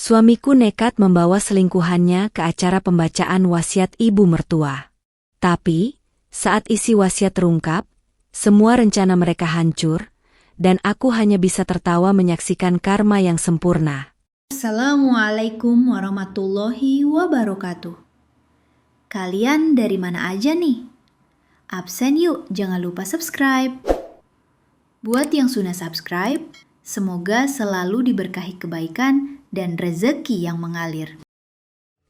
Suamiku nekat membawa selingkuhannya ke acara pembacaan wasiat ibu mertua. Tapi, saat isi wasiat terungkap, semua rencana mereka hancur, dan aku hanya bisa tertawa menyaksikan karma yang sempurna. Assalamualaikum warahmatullahi wabarakatuh. Kalian dari mana aja nih? Absen yuk, jangan lupa subscribe. Buat yang sudah subscribe, semoga selalu diberkahi kebaikan dan rezeki yang mengalir.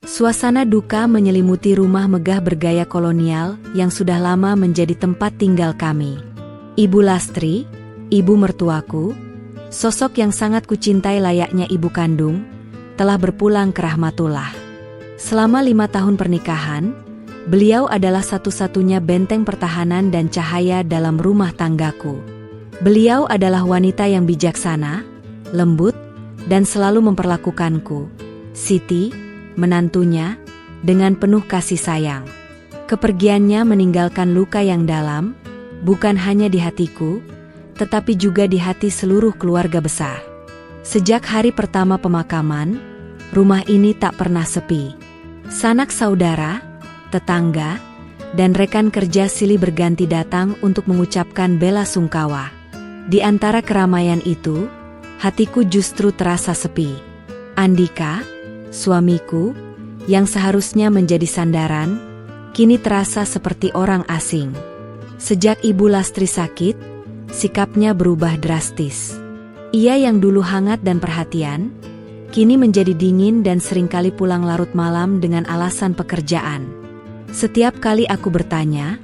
Suasana duka menyelimuti rumah megah bergaya kolonial yang sudah lama menjadi tempat tinggal kami. Ibu Lastri, ibu mertuaku, sosok yang sangat kucintai layaknya ibu kandung, telah berpulang ke rahmatullah. Selama 5 tahun pernikahan, beliau adalah satu-satunya benteng pertahanan dan cahaya dalam rumah tanggaku. Beliau adalah wanita yang bijaksana, lembut, dan selalu memperlakukanku, Siti, menantunya, dengan penuh kasih sayang. Kepergiannya meninggalkan luka yang dalam, bukan hanya di hatiku, tetapi juga di hati seluruh keluarga besar. Sejak hari pertama pemakaman, rumah ini tak pernah sepi. Sanak saudara, tetangga, dan rekan kerja silih berganti datang untuk mengucapkan bela sungkawa. Di antara keramaian itu, hatiku justru terasa sepi. Andika, suamiku, yang seharusnya menjadi sandaran, kini terasa seperti orang asing. Sejak Ibu Lastri sakit, sikapnya berubah drastis. Ia yang dulu hangat dan perhatian, kini menjadi dingin dan seringkali pulang larut malam dengan alasan pekerjaan. Setiap kali aku bertanya,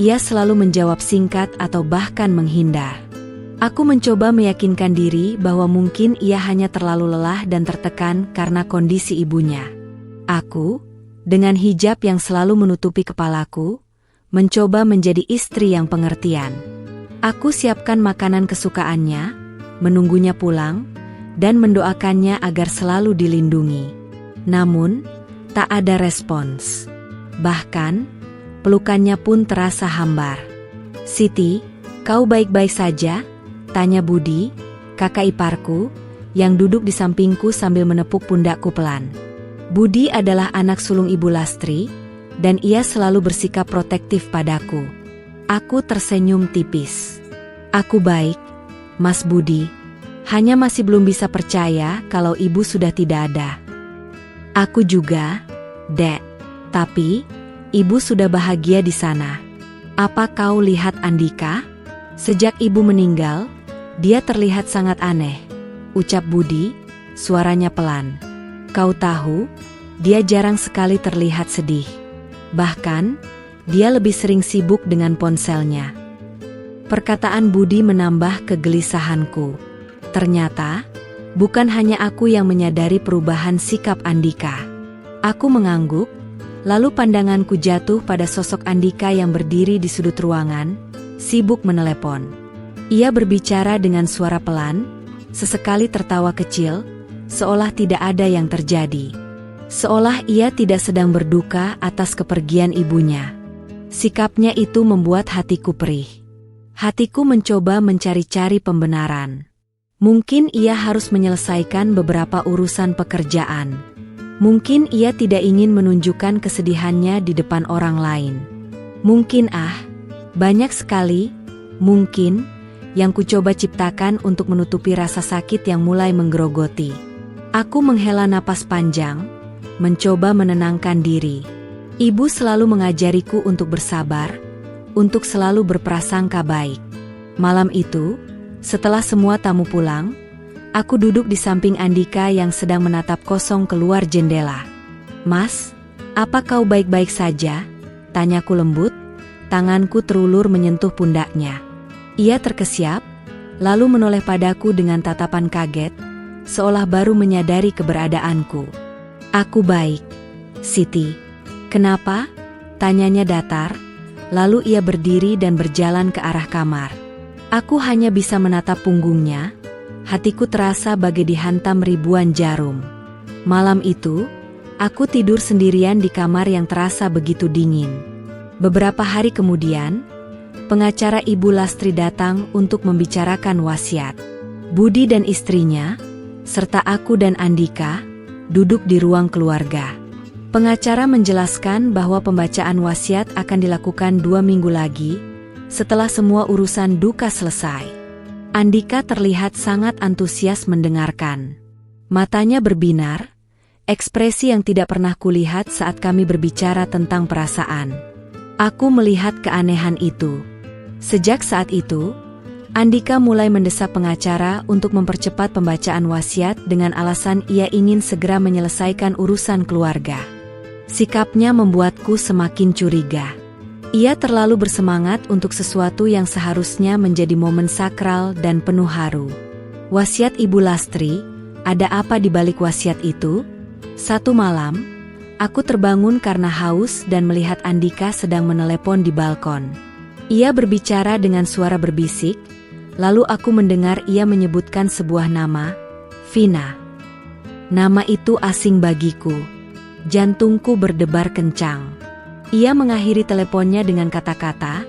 ia selalu menjawab singkat atau bahkan menghindar. Aku mencoba meyakinkan diri bahwa mungkin ia hanya terlalu lelah dan tertekan karena kondisi ibunya. Aku, dengan hijab yang selalu menutupi kepalaku, mencoba menjadi istri yang pengertian. Aku siapkan makanan kesukaannya, menunggunya pulang, dan mendoakannya agar selalu dilindungi. Namun, tak ada respons. Bahkan, pelukannya pun terasa hambar. "Siti, kau baik-baik saja?" tanya Budi, kakak iparku, yang duduk di sampingku sambil menepuk pundakku pelan. Budi adalah anak sulung Ibu Lastri, dan ia selalu bersikap protektif padaku. Aku tersenyum tipis. "Aku baik, Mas Budi. Hanya masih belum bisa percaya kalau ibu sudah tidak ada." "Aku juga, Dek. Tapi, ibu sudah bahagia di sana. Apa kau lihat Andika? Sejak ibu meninggal, dia terlihat sangat aneh," ucap Budi, suaranya pelan. "Kau tahu, dia jarang sekali terlihat sedih. Bahkan, dia lebih sering sibuk dengan ponselnya." Perkataan Budi menambah kegelisahanku. Ternyata, bukan hanya aku yang menyadari perubahan sikap Andika. Aku mengangguk, lalu pandanganku jatuh pada sosok Andika yang berdiri di sudut ruangan, sibuk menelepon. Ia berbicara dengan suara pelan, sesekali tertawa kecil, seolah tidak ada yang terjadi. Seolah ia tidak sedang berduka atas kepergian ibunya. Sikapnya itu membuat hatiku perih. Hatiku mencoba mencari-cari pembenaran. Mungkin ia harus menyelesaikan beberapa urusan pekerjaan. Mungkin ia tidak ingin menunjukkan kesedihannya di depan orang lain. Mungkin banyak sekali, mungkin, yang kucoba ciptakan untuk menutupi rasa sakit yang mulai menggerogoti. Aku menghela napas panjang, mencoba menenangkan diri. Ibu selalu mengajariku untuk bersabar, untuk selalu berprasangka baik. Malam itu, setelah semua tamu pulang, aku duduk di samping Andika yang sedang menatap kosong keluar jendela. "Mas, apa kau baik-baik saja?" tanyaku lembut, tanganku terulur menyentuh pundaknya. Ia terkesiap, lalu menoleh padaku dengan tatapan kaget, seolah baru menyadari keberadaanku. "Aku baik, Siti." "Kenapa?" tanyanya datar, lalu ia berdiri dan berjalan ke arah kamar. Aku hanya bisa menatap punggungnya, hatiku terasa bagai dihantam ribuan jarum. Malam itu, aku tidur sendirian di kamar yang terasa begitu dingin. Beberapa hari kemudian, pengacara Ibu Lastri datang untuk membicarakan wasiat. Budi dan istrinya, serta aku dan Andika, duduk di ruang keluarga. Pengacara menjelaskan bahwa pembacaan wasiat akan dilakukan 2 minggu lagi, setelah semua urusan duka selesai. Andika terlihat sangat antusias mendengarkan. Matanya berbinar, ekspresi yang tidak pernah kulihat saat kami berbicara tentang perasaan. Aku melihat keanehan itu. Sejak saat itu, Andika mulai mendesak pengacara untuk mempercepat pembacaan wasiat dengan alasan ia ingin segera menyelesaikan urusan keluarga. Sikapnya membuatku semakin curiga. Ia terlalu bersemangat untuk sesuatu yang seharusnya menjadi momen sakral dan penuh haru. Wasiat Ibu Lastri, ada apa di balik wasiat itu? Satu malam, aku terbangun karena haus dan melihat Andika sedang menelepon di balkon. Ia berbicara dengan suara berbisik, lalu aku mendengar ia menyebutkan sebuah nama, Vina. Nama itu asing bagiku. Jantungku berdebar kencang. Ia mengakhiri teleponnya dengan kata-kata,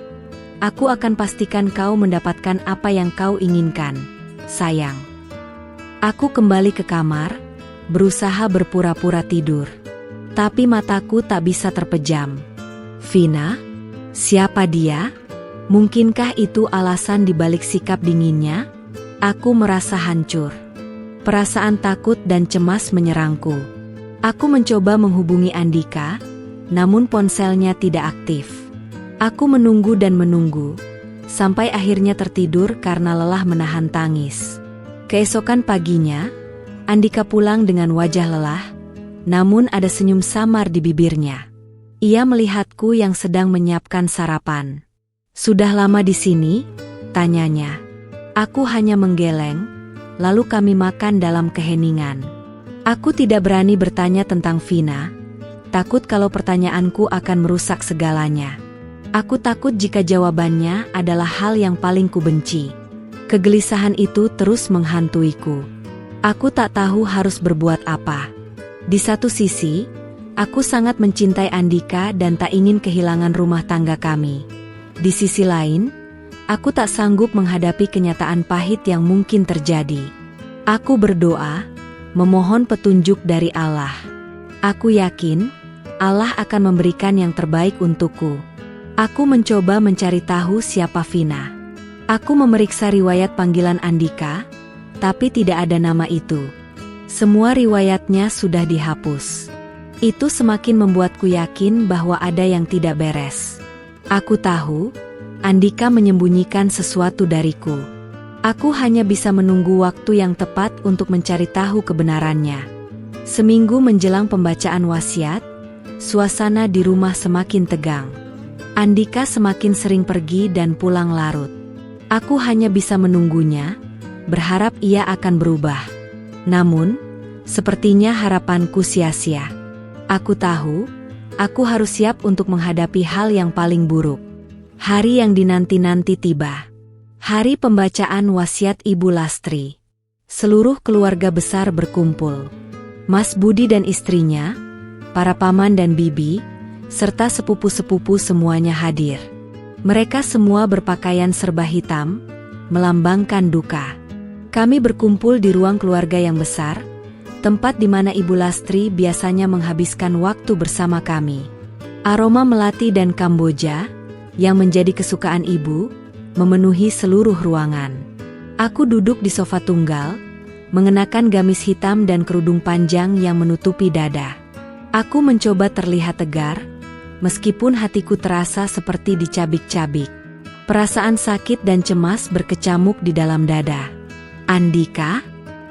"Aku akan pastikan kau mendapatkan apa yang kau inginkan, sayang." Aku kembali ke kamar, berusaha berpura-pura tidur. Tapi mataku tak bisa terpejam. Vina? Siapa dia? Mungkinkah itu alasan dibalik sikap dinginnya? Aku merasa hancur. Perasaan takut dan cemas menyerangku. Aku mencoba menghubungi Andika, namun ponselnya tidak aktif. Aku menunggu dan menunggu, sampai akhirnya tertidur karena lelah menahan tangis. Keesokan paginya, Andika pulang dengan wajah lelah, namun ada senyum samar di bibirnya. Ia melihatku yang sedang menyiapkan sarapan. "Sudah lama di sini?" tanyanya. Aku hanya menggeleng, lalu kami makan dalam keheningan. Aku tidak berani bertanya tentang Vina, takut kalau pertanyaanku akan merusak segalanya. Aku takut jika jawabannya adalah hal yang paling kubenci. Kegelisahan itu terus menghantuiku. Aku tak tahu harus berbuat apa. Di satu sisi, aku sangat mencintai Andika dan tak ingin kehilangan rumah tangga kami. Di sisi lain, aku tak sanggup menghadapi kenyataan pahit yang mungkin terjadi. Aku berdoa, memohon petunjuk dari Allah. Aku yakin, Allah akan memberikan yang terbaik untukku. Aku mencoba mencari tahu siapa Vina. Aku memeriksa riwayat panggilan Andika, tapi tidak ada nama itu. Semua riwayatnya sudah dihapus. Itu semakin membuatku yakin bahwa ada yang tidak beres. Aku tahu, Andika menyembunyikan sesuatu dariku. Aku hanya bisa menunggu waktu yang tepat untuk mencari tahu kebenarannya. Seminggu menjelang pembacaan wasiat, suasana di rumah semakin tegang. Andika semakin sering pergi dan pulang larut. Aku hanya bisa menunggunya, berharap ia akan berubah. Namun, sepertinya harapanku sia-sia. Aku tahu, aku harus siap untuk menghadapi hal yang paling buruk. Hari yang dinanti-nanti tiba. Hari pembacaan wasiat Ibu Lastri. Seluruh keluarga besar berkumpul. Mas Budi dan istrinya, para paman dan bibi, serta sepupu-sepupu semuanya hadir. Mereka semua berpakaian serba hitam, melambangkan duka. Kami berkumpul di ruang keluarga yang besar, tempat di mana Ibu Lastri biasanya menghabiskan waktu bersama kami. Aroma melati dan kamboja, yang menjadi kesukaan ibu, memenuhi seluruh ruangan. Aku duduk di sofa tunggal, mengenakan gamis hitam dan kerudung panjang yang menutupi dada. Aku mencoba terlihat tegar, meskipun hatiku terasa seperti dicabik-cabik. Perasaan sakit dan cemas berkecamuk di dalam dada. Andika?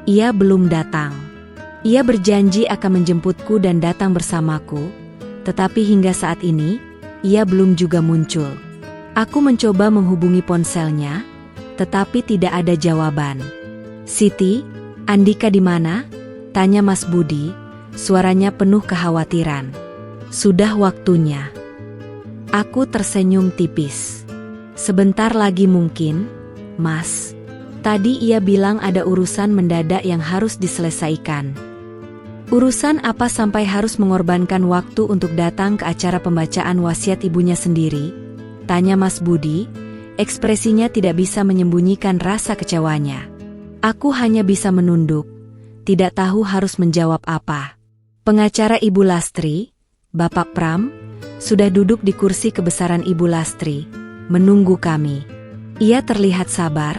Ia belum datang. Ia berjanji akan menjemputku dan datang bersamaku, tetapi hingga saat ini, ia belum juga muncul. Aku mencoba menghubungi ponselnya, tetapi tidak ada jawaban. "Siti, Andika di mana?" tanya Mas Budi, suaranya penuh kekhawatiran. "Sudah waktunya." Aku tersenyum tipis. "Sebentar lagi mungkin, Mas. Tadi ia bilang ada urusan mendadak yang harus diselesaikan." "Urusan apa sampai harus mengorbankan waktu untuk datang ke acara pembacaan wasiat ibunya sendiri?" tanya Mas Budi, ekspresinya tidak bisa menyembunyikan rasa kecewanya. Aku hanya bisa menunduk, tidak tahu harus menjawab apa. Pengacara Ibu Lastri, Bapak Pram, sudah duduk di kursi kebesaran Ibu Lastri, menunggu kami. Ia terlihat sabar,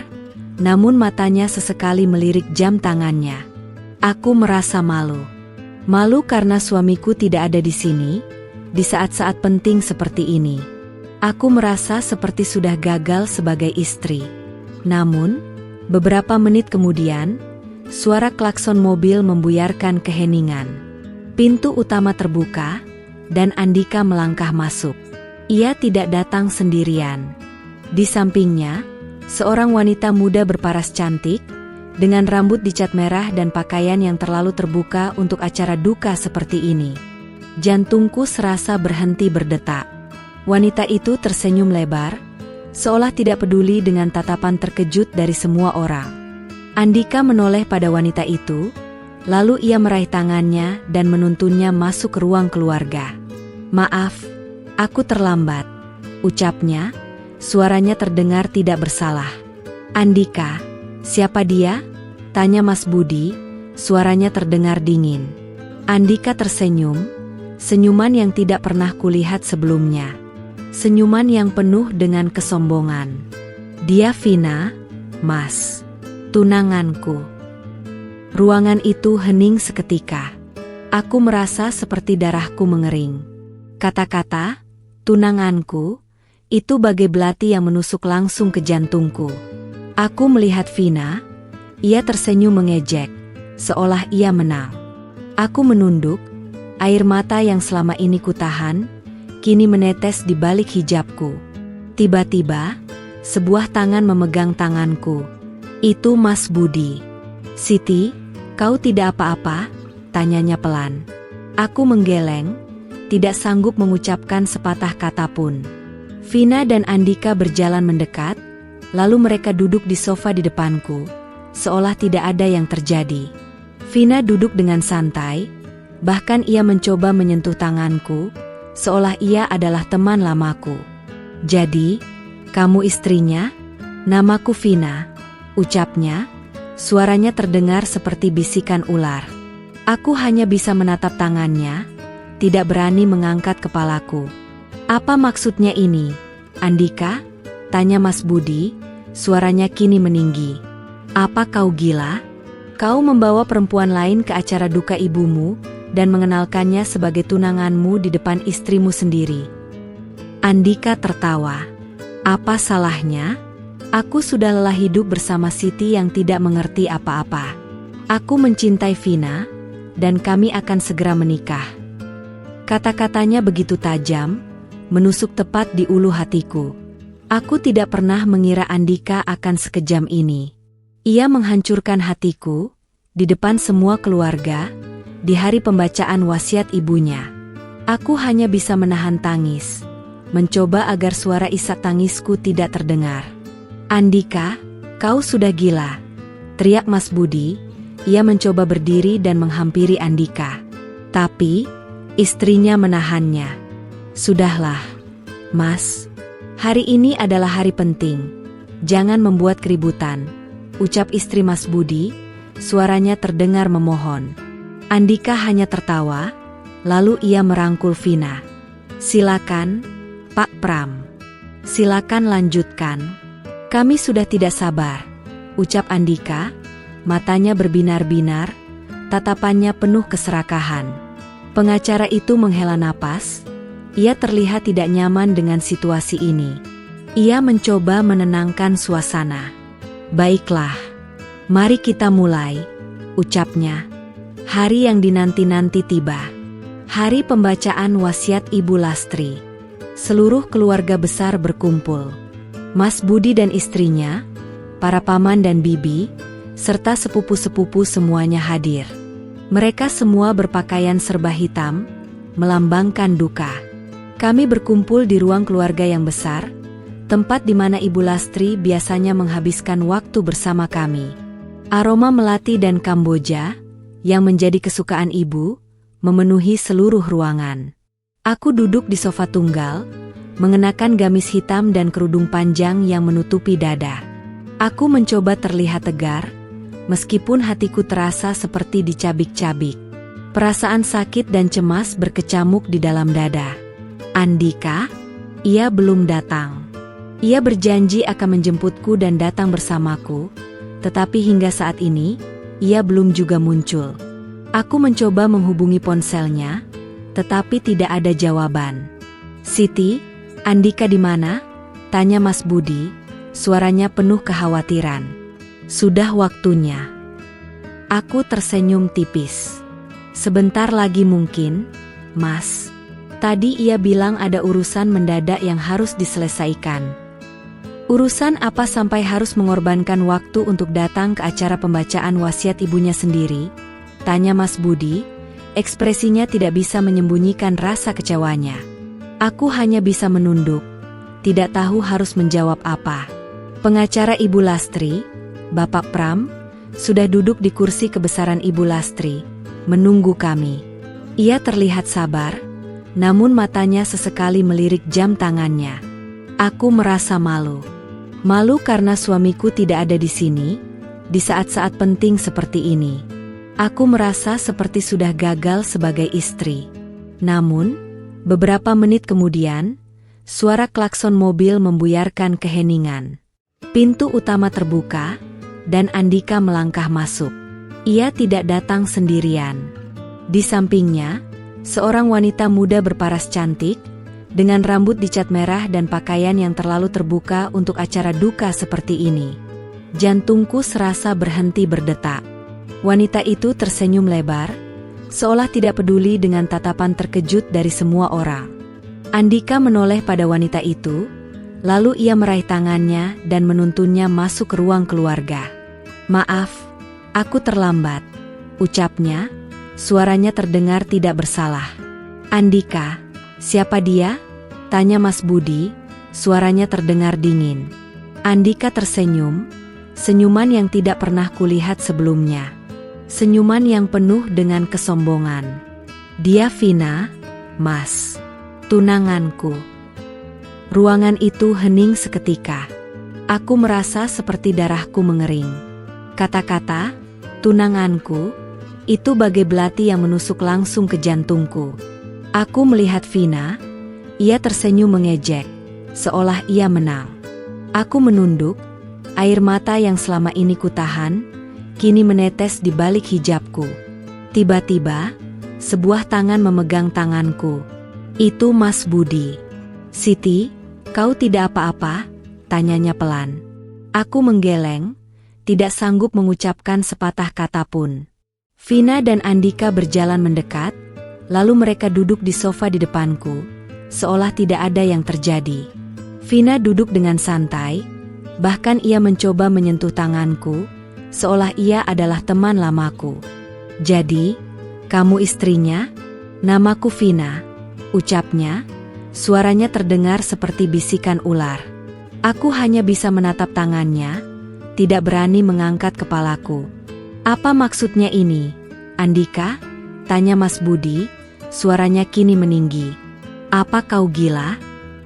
namun matanya sesekali melirik jam tangannya. Aku merasa malu. Malu karena suamiku tidak ada di sini, di saat-saat penting seperti ini. Aku merasa seperti sudah gagal sebagai istri. Namun, beberapa menit kemudian, suara klakson mobil membuyarkan keheningan. Pintu utama terbuka, dan Andika melangkah masuk. Ia tidak datang sendirian. Di sampingnya, seorang wanita muda berparas cantik, dengan rambut dicat merah dan pakaian yang terlalu terbuka untuk acara duka seperti ini. Jantungku serasa berhenti berdetak. Wanita itu tersenyum lebar, seolah tidak peduli dengan tatapan terkejut dari semua orang. Andika menoleh pada wanita itu, lalu ia meraih tangannya dan menuntunnya masuk ke ruang keluarga. "Maaf, aku terlambat," ucapnya, suaranya terdengar tidak bersalah. "Andika, siapa dia?" tanya Mas Budi, suaranya terdengar dingin. Andika tersenyum, senyuman yang tidak pernah kulihat sebelumnya. Senyuman yang penuh dengan kesombongan. "Dia Vina, Mas. Tunanganku." Ruangan itu hening seketika. Aku merasa seperti darahku mengering. Kata-kata, "tunanganku," itu bagai belati yang menusuk langsung ke jantungku. Aku melihat Vina, ia tersenyum mengejek, seolah ia menang. Aku menunduk, air mata yang selama ini kutahan, kini menetes di balik hijabku. Tiba-tiba, sebuah tangan memegang tanganku. Itu Mas Budi. "Siti, kau tidak apa-apa?" tanyanya pelan. Aku menggeleng, tidak sanggup mengucapkan sepatah kata pun. Vina dan Andika berjalan mendekat, lalu mereka duduk di sofa di depanku, seolah tidak ada yang terjadi. Vina duduk dengan santai, bahkan ia mencoba menyentuh tanganku, seolah ia adalah teman lamaku. "Jadi, kamu istrinya?" "Namaku Vina," ucapnya, suaranya terdengar seperti bisikan ular. Aku hanya bisa menatap tangannya, tidak berani mengangkat kepalaku. "Apa maksudnya ini, Andika?" tanya Mas Budi, suaranya kini meninggi. "Apa kau gila? Kau membawa perempuan lain ke acara duka ibumu dan mengenalkannya sebagai tunanganmu di depan istrimu sendiri." Andika tertawa. "Apa salahnya? Aku sudah lelah hidup bersama Siti yang tidak mengerti apa-apa. Aku mencintai Vina, dan kami akan segera menikah." Kata-katanya begitu tajam, menusuk tepat di ulu hatiku. Aku tidak pernah mengira Andika akan sekejam ini. Ia menghancurkan hatiku, di depan semua keluarga, di hari pembacaan wasiat ibunya. Aku hanya bisa menahan tangis, mencoba agar suara isak tangisku tidak terdengar. "Andika, kau sudah gila," teriak Mas Budi. Ia mencoba berdiri dan menghampiri Andika. Tapi, istrinya menahannya. "Sudahlah, Mas. Hari ini adalah hari penting. Jangan membuat keributan," ucap istri Mas Budi, suaranya terdengar memohon. Andika hanya tertawa, lalu ia merangkul Vina. "Silakan, Pak Pram. Silakan lanjutkan. Kami sudah tidak sabar," ucap Andika, matanya berbinar-binar, tatapannya penuh keserakahan. Pengacara itu menghela napas, ia terlihat tidak nyaman dengan situasi ini. Ia mencoba menenangkan suasana. "Baiklah, mari kita mulai," ucapnya. Hari yang dinanti-nanti tiba. Hari pembacaan wasiat Ibu Lastri. Seluruh keluarga besar berkumpul. Mas Budi dan istrinya, para paman dan bibi, serta sepupu-sepupu semuanya hadir. Mereka semua berpakaian serba hitam, melambangkan duka. Kami berkumpul di ruang keluarga yang besar, tempat di mana Ibu Lastri biasanya menghabiskan waktu bersama kami. Aroma melati dan kamboja, yang menjadi kesukaan ibu, memenuhi seluruh ruangan. Aku duduk di sofa tunggal, mengenakan gamis hitam dan kerudung panjang yang menutupi dada. Aku mencoba terlihat tegar, meskipun hatiku terasa seperti dicabik-cabik. Perasaan sakit dan cemas berkecamuk di dalam dada. Andika? Ia belum datang. Ia berjanji akan menjemputku dan datang bersamaku, tetapi hingga saat ini, ia belum juga muncul. Aku mencoba menghubungi ponselnya, tetapi tidak ada jawaban. "Siti, Andika di mana?" tanya Mas Budi, suaranya penuh kekhawatiran. "Sudah waktunya." Aku tersenyum tipis. "Sebentar lagi mungkin, Mas. Tadi ia bilang ada urusan mendadak yang harus diselesaikan." "Urusan apa sampai harus mengorbankan waktu untuk datang ke acara pembacaan wasiat ibunya sendiri?" tanya Mas Budi, ekspresinya tidak bisa menyembunyikan rasa kecewanya. Aku hanya bisa menunduk, tidak tahu harus menjawab apa. Pengacara Ibu Lastri, Bapak Pram, sudah duduk di kursi kebesaran Ibu Lastri, menunggu kami. Ia terlihat sabar, namun matanya sesekali melirik jam tangannya. Aku merasa malu. Malu karena suamiku tidak ada di sini, di saat-saat penting seperti ini. Aku merasa seperti sudah gagal sebagai istri. Namun, beberapa menit kemudian, suara klakson mobil membuyarkan keheningan. Pintu utama terbuka, dan Andika melangkah masuk. Ia tidak datang sendirian. Di sampingnya, seorang wanita muda berparas cantik, dengan rambut dicat merah dan pakaian yang terlalu terbuka untuk acara duka seperti ini. Jantungku serasa berhenti berdetak. Wanita itu tersenyum lebar, seolah tidak peduli dengan tatapan terkejut dari semua orang. Andika menoleh pada wanita itu, lalu ia meraih tangannya dan menuntunnya masuk ke ruang keluarga. "Maaf, aku terlambat," ucapnya, suaranya terdengar tidak bersalah. "Andika, siapa dia?" tanya Mas Budi, suaranya terdengar dingin. Andika tersenyum, senyuman yang tidak pernah kulihat sebelumnya. Senyuman yang penuh dengan kesombongan. "Dia Vina, Mas. Tunanganku." Ruangan itu hening seketika. Aku merasa seperti darahku mengering. Kata-kata, "tunanganku," itu bagai belati yang menusuk langsung ke jantungku. Aku melihat Vina, ia tersenyum mengejek, seolah ia menang. Aku menunduk, air mata yang selama ini kutahan, kini menetes di balik hijabku. Tiba-tiba, sebuah tangan memegang tanganku. Itu Mas Budi. "Siti, kau tidak apa-apa?" tanyanya pelan. Aku menggeleng, tidak sanggup mengucapkan sepatah kata pun. Vina dan Andika berjalan mendekat, lalu mereka duduk di sofa di depanku, seolah tidak ada yang terjadi. Vina duduk dengan santai, bahkan ia mencoba menyentuh tanganku, seolah ia adalah teman lamaku. "Jadi, kamu istrinya?" "Namaku Vina," ucapnya, suaranya terdengar seperti bisikan ular. Aku hanya bisa menatap tangannya, tidak berani mengangkat kepalaku. "Apa maksudnya ini, Andika?" tanya Mas Budi, suaranya kini meninggi. "Apa kau gila?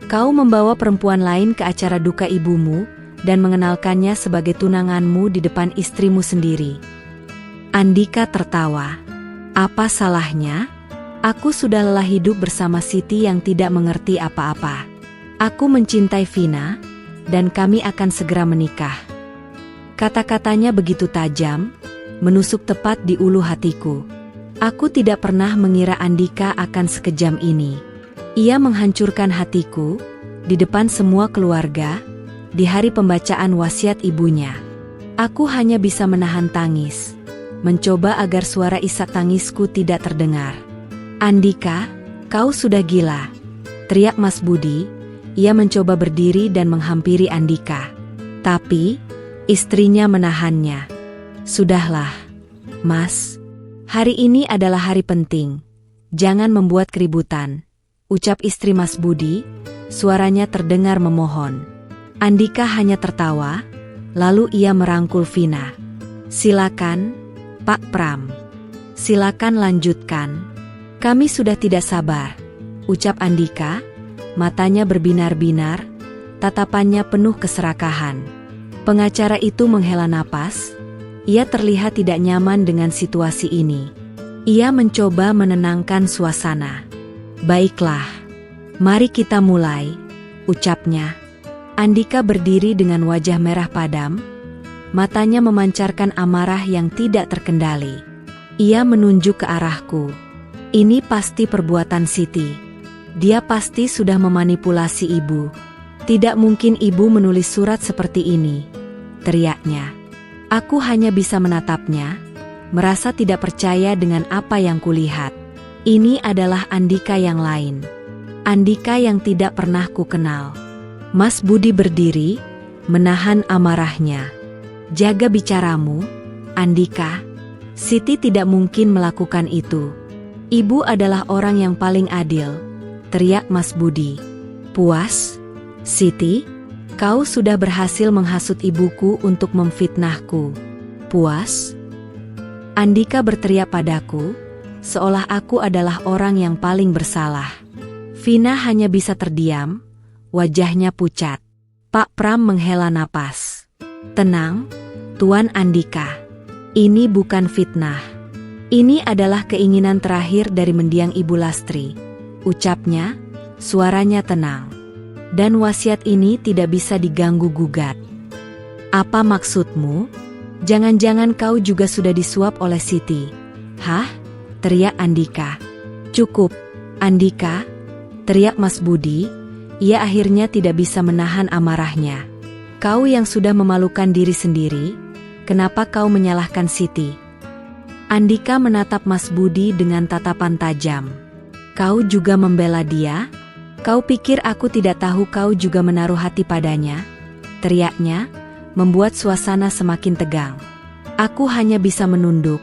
Kau membawa perempuan lain ke acara duka ibumu dan mengenalkannya sebagai tunanganmu di depan istrimu sendiri." Andika tertawa. "Apa salahnya? Aku sudah lelah hidup bersama Siti yang tidak mengerti apa-apa. Aku mencintai Vina, dan kami akan segera menikah." Kata-katanya begitu tajam, menusuk tepat di ulu hatiku. Aku tidak pernah mengira Andika akan sekejam ini. Ia menghancurkan hatiku, di depan semua keluarga, di hari pembacaan wasiat ibunya. Aku hanya bisa menahan tangis, mencoba agar suara isak tangisku tidak terdengar. "Andika, kau sudah gila," teriak Mas Budi. Ia mencoba berdiri dan menghampiri Andika. Tapi, istrinya menahannya. "Sudahlah, Mas. Hari ini adalah hari penting. Jangan membuat keributan," ucap istri Mas Budi, suaranya terdengar memohon. Andika hanya tertawa, lalu ia merangkul Vina. "Silakan, Pak Pram. Silakan lanjutkan. Kami sudah tidak sabar," ucap Andika, matanya berbinar-binar, tatapannya penuh keserakahan. Pengacara itu menghela napas, Ia terlihat tidak nyaman dengan situasi ini. Ia mencoba menenangkan suasana. "Baiklah, mari kita mulai," ucapnya. Andika berdiri dengan wajah merah padam, matanya memancarkan amarah yang tidak terkendali. Ia menunjuk ke arahku. "Ini pasti perbuatan Siti. Dia pasti sudah memanipulasi ibu. Tidak mungkin ibu menulis surat seperti ini," teriaknya. Aku hanya bisa menatapnya, merasa tidak percaya dengan apa yang kulihat. Ini adalah Andika yang lain. Andika yang tidak pernah ku kenal. Mas Budi berdiri, menahan amarahnya. "Jaga bicaramu, Andika. Siti tidak mungkin melakukan itu. Ibu adalah orang yang paling adil," teriak Mas Budi. "Puas, Siti? Kau sudah berhasil menghasut ibuku untuk memfitnahku. Puas?" Andika berteriak padaku, seolah aku adalah orang yang paling bersalah. Vina hanya bisa terdiam, wajahnya pucat. Pak Pram menghela napas. "Tenang, Tuan Andika. Ini bukan fitnah. Ini adalah keinginan terakhir dari mendiang Ibu Lastri," ucapnya, suaranya tenang. "Dan wasiat ini tidak bisa diganggu-gugat." "Apa maksudmu? Jangan-jangan kau juga sudah disuap oleh Siti?" "Hah?" teriak Andika. "Cukup, Andika," teriak Mas Budi. Ia akhirnya tidak bisa menahan amarahnya. "Kau yang sudah memalukan diri sendiri, kenapa kau menyalahkan Siti?" Andika menatap Mas Budi dengan tatapan tajam. "Kau juga membela dia? Kau pikir aku tidak tahu kau juga menaruh hati padanya?" teriaknya, membuat suasana semakin tegang. Aku hanya bisa menunduk,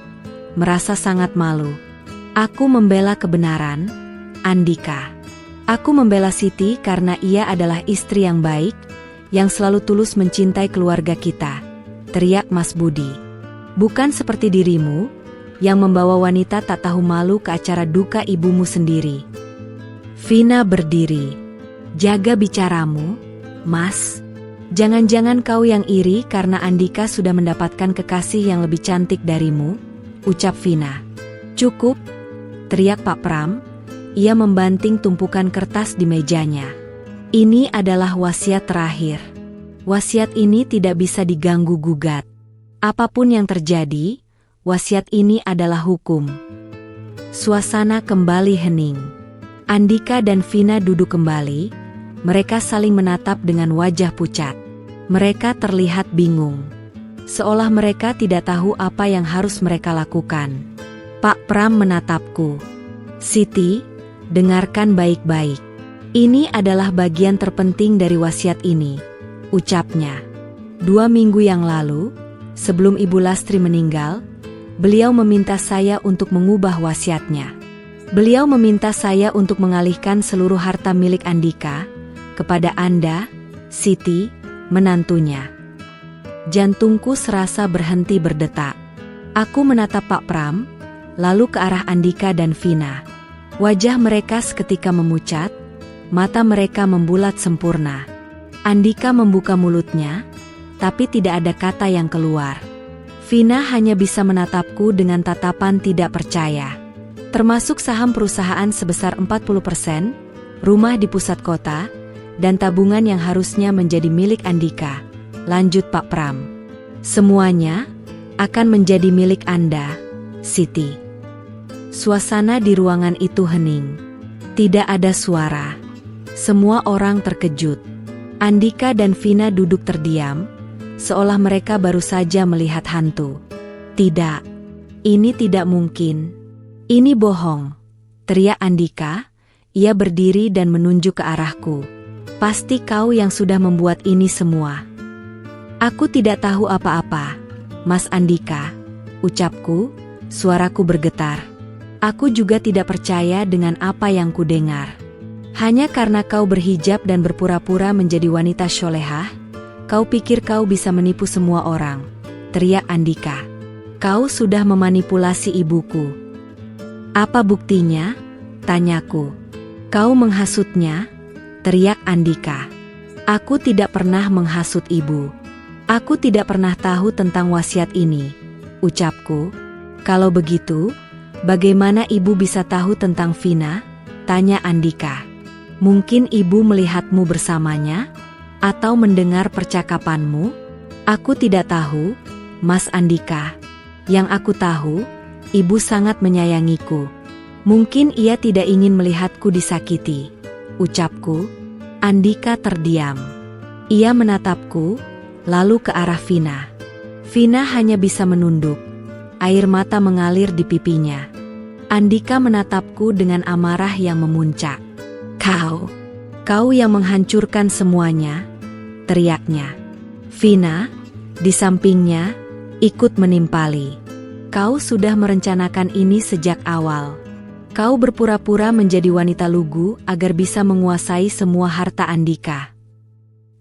merasa sangat malu. Aku membela kebenaran, Andika. Aku membela Siti karena ia adalah istri yang baik, yang selalu tulus mencintai keluarga kita, teriak Mas Budi. "Bukan seperti dirimu, yang membawa wanita tak tahu malu ke acara duka ibumu sendiri." Vina berdiri. "Jaga bicaramu, Mas. Jangan-jangan kau yang iri karena Andika sudah mendapatkan kekasih yang lebih cantik darimu," ucap Vina. "Cukup," teriak Pak Pram. Ia membanting tumpukan kertas di mejanya. "Ini adalah wasiat terakhir. Wasiat ini tidak bisa diganggu-gugat. Apapun yang terjadi, wasiat ini adalah hukum." Suasana kembali hening. Andika dan Vina duduk kembali. Mereka saling menatap dengan wajah pucat. Mereka terlihat bingung. Seolah mereka tidak tahu apa yang harus mereka lakukan. Pak Pram menatapku. "Siti, dengarkan baik-baik. Ini adalah bagian terpenting dari wasiat ini," ucapnya. 2 minggu yang lalu, sebelum Ibu Lastri meninggal, beliau meminta saya untuk mengubah wasiatnya. Beliau meminta saya untuk mengalihkan seluruh harta milik Andika kepada Anda, Siti, menantunya. Jantungku serasa berhenti berdetak. Aku menatap Pak Pram, lalu ke arah Andika dan Vina. Wajah mereka seketika memucat, mata mereka membulat sempurna. Andika membuka mulutnya, tapi tidak ada kata yang keluar. Vina hanya bisa menatapku dengan tatapan tidak percaya. "Termasuk saham perusahaan sebesar 40%, rumah di pusat kota, dan tabungan yang harusnya menjadi milik Andika," lanjut Pak Pram. "Semuanya akan menjadi milik Anda, Siti." Suasana di ruangan itu hening. Tidak ada suara. Semua orang terkejut. Andika dan Vina duduk terdiam, seolah mereka baru saja melihat hantu. "Tidak, ini tidak mungkin. Ini bohong," teriak Andika. Ia berdiri dan menunjuk ke arahku. "Pasti kau yang sudah membuat ini semua." "Aku tidak tahu apa-apa, Mas Andika," ucapku, suaraku bergetar. "Aku juga tidak percaya dengan apa yang kudengar. Hanya karena kau berhijab dan berpura-pura menjadi wanita solehah, kau pikir kau bisa menipu semua orang," teriak Andika. "Kau sudah memanipulasi ibuku." "Apa buktinya?" tanyaku. "Kau menghasutnya," teriak Andika. "Aku tidak pernah menghasut ibu. Aku tidak pernah tahu tentang wasiat ini," ucapku. Kalau begitu, bagaimana ibu bisa tahu tentang Vina? Tanya Andika. Mungkin ibu melihatmu bersamanya? Atau mendengar percakapanmu? Aku tidak tahu, Mas Andika. Yang aku tahu, ibu sangat menyayangiku. Mungkin ia tidak ingin melihatku disakiti, ucapku. Andika terdiam. Ia menatapku, lalu ke arah Vina. Vina hanya bisa menunduk. Air mata mengalir di pipinya. Andika menatapku dengan amarah yang memuncak. Kau yang menghancurkan semuanya, teriaknya. Vina, di sampingnya, ikut menimpali. Kau sudah merencanakan ini sejak awal. Kau berpura-pura menjadi wanita lugu agar bisa menguasai semua harta Andika.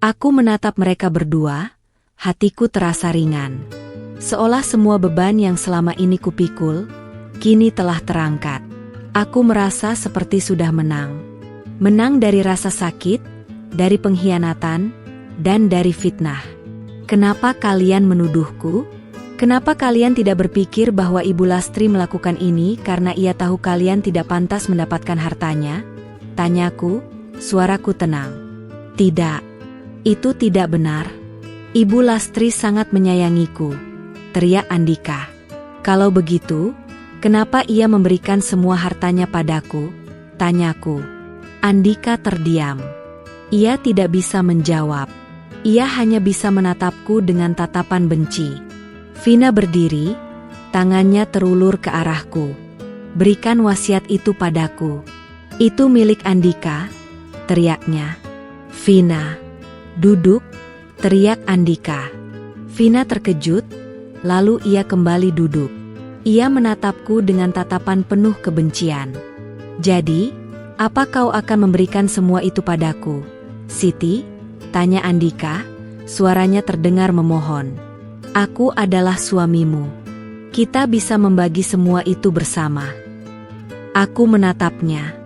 Aku menatap mereka berdua, hatiku terasa ringan. Seolah semua beban yang selama ini kupikul, kini telah terangkat. Aku merasa seperti sudah menang. Menang dari rasa sakit, dari pengkhianatan, dan dari fitnah. Kenapa kalian menuduhku? Kenapa kalian tidak berpikir bahwa Ibu Lastri melakukan ini karena ia tahu kalian tidak pantas mendapatkan hartanya? Tanyaku, suaraku tenang. Tidak, itu tidak benar. Ibu Lastri sangat menyayangiku, teriak Andika. Kalau begitu, kenapa ia memberikan semua hartanya padaku? Tanyaku. Andika terdiam. Ia tidak bisa menjawab. Ia hanya bisa menatapku dengan tatapan benci. Vina berdiri, tangannya terulur ke arahku. Berikan wasiat itu padaku. Itu milik Andika, teriaknya. Vina, duduk, teriak Andika. Vina terkejut, lalu ia kembali duduk. Ia menatapku dengan tatapan penuh kebencian. Jadi, apa kau akan memberikan semua itu padaku, Siti? Tanya Andika, suaranya terdengar memohon. Aku adalah suamimu. Kita bisa membagi semua itu bersama. Aku menatapnya.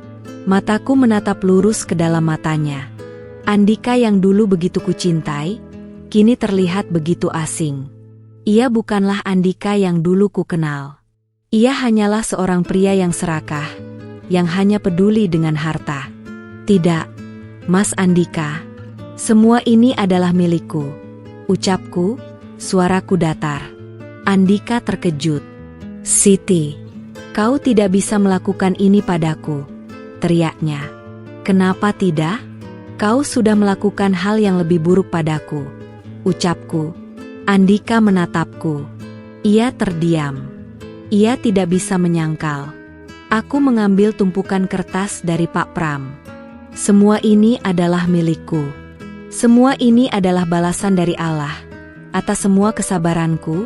Mataku menatap lurus ke dalam matanya. Andika yang dulu begitu kucintai, kini terlihat begitu asing. Ia bukanlah Andika yang dulu ku kenal. Ia hanyalah seorang pria yang serakah, yang hanya peduli dengan harta. Tidak, Mas Andika. Semua ini adalah milikku, ucapku, suaraku datar. Andika terkejut. Siti, kau tidak bisa melakukan ini padaku, teriaknya. Kenapa tidak? Kau sudah melakukan hal yang lebih buruk padaku, ucapku. Andika menatapku. Ia terdiam. Ia tidak bisa menyangkal. Aku mengambil tumpukan kertas dari Pak Pram. Semua ini adalah milikku. Semua ini adalah balasan dari Allah. Atas semua kesabaranku,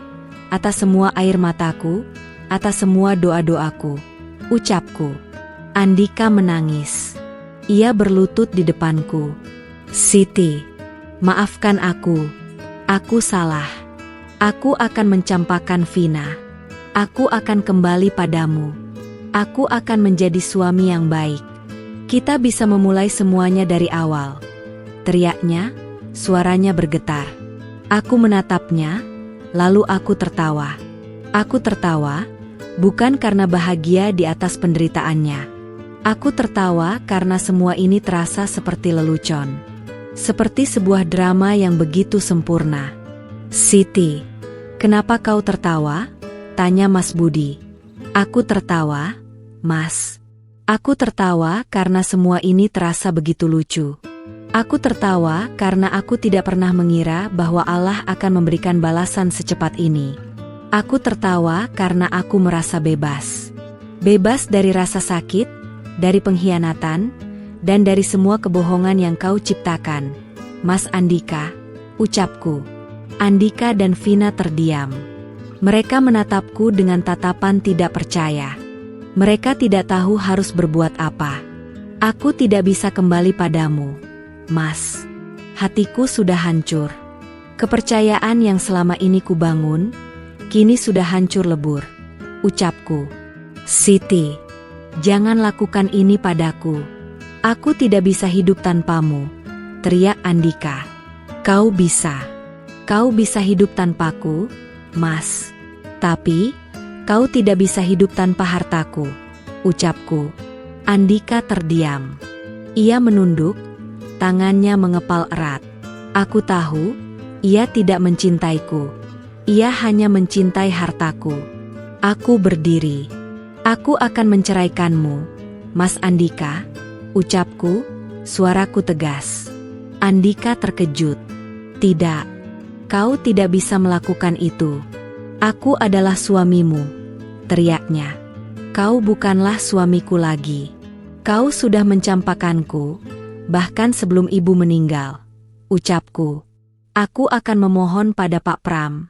atas semua air mataku, atas semua doa-doaku, ucapku. Andika menangis. Ia berlutut di depanku. Siti, maafkan aku. Aku salah. Aku akan mencampakkan Vina. Aku akan kembali padamu. Aku akan menjadi suami yang baik. Kita bisa memulai semuanya dari awal. Teriaknya, suaranya bergetar. Aku menatapnya, lalu aku tertawa. Aku tertawa, bukan karena bahagia di atas penderitaannya. Aku tertawa karena semua ini terasa seperti lelucon. Seperti sebuah drama yang begitu sempurna. Siti, kenapa kau tertawa? Tanya Mas Budi. Aku tertawa, Mas. Aku tertawa karena semua ini terasa begitu lucu. Aku tertawa karena aku tidak pernah mengira bahwa Allah akan memberikan balasan secepat ini. Aku tertawa karena aku merasa bebas. Bebas dari rasa sakit, dari pengkhianatan, dan dari semua kebohongan yang kau ciptakan. Mas Andika, ucapku. Andika dan Vina terdiam. Mereka menatapku dengan tatapan tidak percaya. Mereka tidak tahu harus berbuat apa. Aku tidak bisa kembali padamu, Mas. Hatiku sudah hancur. Kepercayaan yang selama ini kubangun, kini sudah hancur lebur. Ucapku. Siti, jangan lakukan ini padaku. Aku tidak bisa hidup tanpamu, teriak Andika. Kau bisa. Kau bisa hidup tanpaku, Mas. Tapi, kau tidak bisa hidup tanpa hartaku, ucapku. Andika terdiam. Ia menunduk, tangannya mengepal erat. Aku tahu, ia tidak mencintaiku. Ia hanya mencintai hartaku. Aku berdiri. Aku akan menceraikanmu, Mas Andika, ucapku, suaraku tegas. Andika terkejut. Tidak, kau tidak bisa melakukan itu. Aku adalah suamimu, teriaknya. Kau bukanlah suamiku lagi. Kau sudah mencampakkanku, bahkan sebelum ibu meninggal, ucapku. Aku akan memohon pada Pak Pram.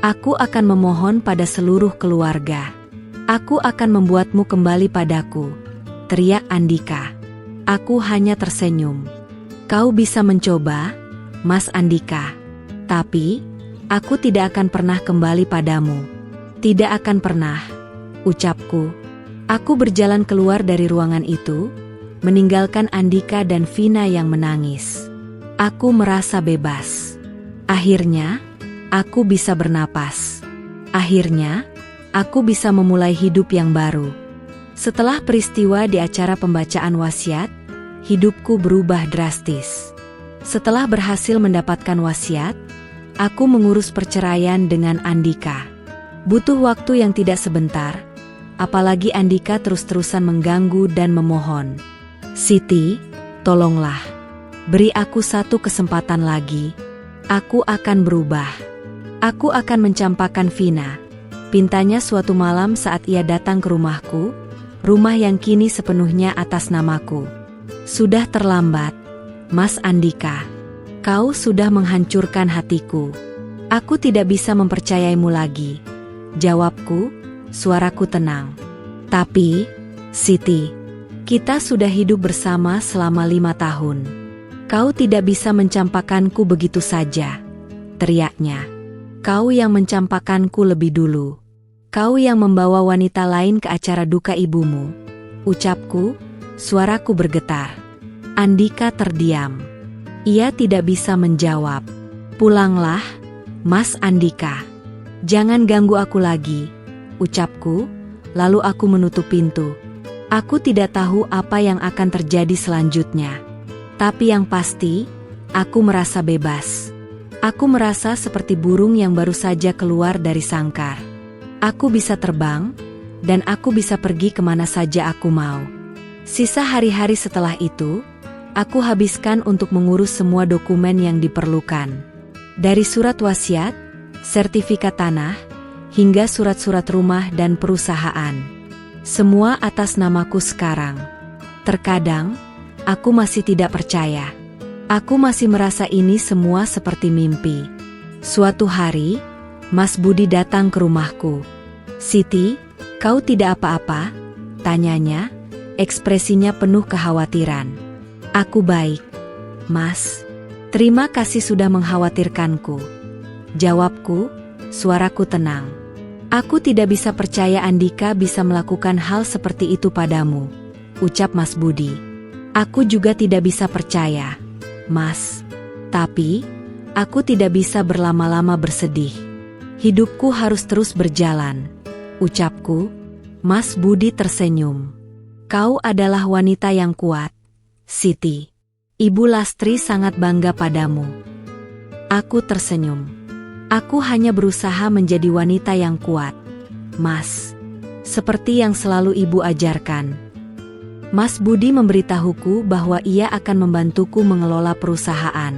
Aku akan memohon pada seluruh keluarga. Aku akan membuatmu kembali padaku, teriak Andika. Aku hanya tersenyum. Kau bisa mencoba, Mas Andika. Tapi, aku tidak akan pernah kembali padamu. Tidak akan pernah, ucapku. Aku berjalan keluar dari ruangan itu, meninggalkan Andika dan Vina yang menangis. Aku merasa bebas. Akhirnya, aku bisa bernapas. Akhirnya, aku bisa memulai hidup yang baru. Setelah peristiwa di acara pembacaan wasiat, hidupku berubah drastis. Setelah berhasil mendapatkan wasiat, aku mengurus perceraian dengan Andika. Butuh waktu yang tidak sebentar, apalagi Andika terus-terusan mengganggu dan memohon. Siti, tolonglah. Beri aku satu kesempatan lagi. Aku akan berubah. Aku akan mencampakkan Vina, pintanya suatu malam saat ia datang ke rumahku, rumah yang kini sepenuhnya atas namaku. Sudah terlambat, Mas Andika. Kau sudah menghancurkan hatiku. Aku tidak bisa mempercayaimu lagi. Jawabku, suaraku tenang. Tapi, Siti, kita sudah hidup bersama selama 5 tahun. Kau tidak bisa mencampakkanku begitu saja, teriaknya. Kau yang mencampakkanku lebih dulu. Kau yang membawa wanita lain ke acara duka ibumu, ucapku, suaraku bergetar. Andika terdiam. Ia tidak bisa menjawab. Pulanglah, Mas Andika. Jangan ganggu aku lagi, ucapku, lalu aku menutup pintu. Aku tidak tahu apa yang akan terjadi selanjutnya. Tapi yang pasti, aku merasa bebas. Aku merasa seperti burung yang baru saja keluar dari sangkar. Aku bisa terbang, dan aku bisa pergi kemana saja aku mau. Sisa hari-hari setelah itu, aku habiskan untuk mengurus semua dokumen yang diperlukan. Dari surat wasiat, sertifikat tanah, hingga surat-surat rumah dan perusahaan. Semua atas namaku sekarang. Terkadang, aku masih tidak percaya. Aku masih merasa ini semua seperti mimpi. Suatu hari, Mas Budi datang ke rumahku. Siti, kau tidak apa-apa? Tanyanya, ekspresinya penuh kekhawatiran. Aku baik, Mas. Terima kasih sudah mengkhawatirkanku. Jawabku, suaraku tenang. Aku tidak bisa percaya Andika bisa melakukan hal seperti itu padamu, ucap Mas Budi. Aku juga tidak bisa percaya, Mas. Tapi, aku tidak bisa berlama-lama bersedih. Hidupku harus terus berjalan, ucapku. Mas Budi tersenyum. Kau adalah wanita yang kuat, Siti. Ibu Lastri sangat bangga padamu. Aku tersenyum. Aku hanya berusaha menjadi wanita yang kuat, Mas. Seperti yang selalu ibu ajarkan. Mas Budi memberitahuku bahwa ia akan membantuku mengelola perusahaan.